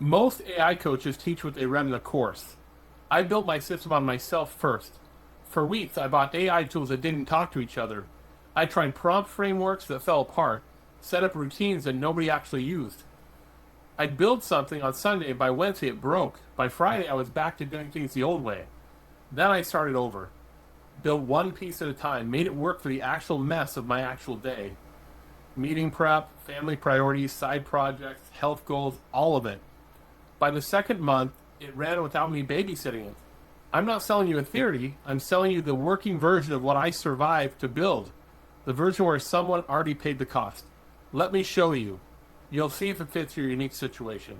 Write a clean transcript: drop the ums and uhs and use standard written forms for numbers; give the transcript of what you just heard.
Most AI coaches teach what they read in a course. I built my system on myself first. For weeks, I bought AI tools that didn't talk to each other. I tried prompt frameworks that fell apart, set up routines that nobody actually used. I'd build something on Sunday, and by Wednesday it broke. By Friday, I was back to doing things the old way. Then I started over. Built one piece at a time, made it work for the actual mess of my actual day. Meeting prep, family priorities, side projects, health goals, all of it. By the second month, it ran without me babysitting it. I'm not selling you a theory, I'm selling you the working version of what I survived to build. The version where someone already paid the cost. Let me show you. You'll see if it fits your unique situation.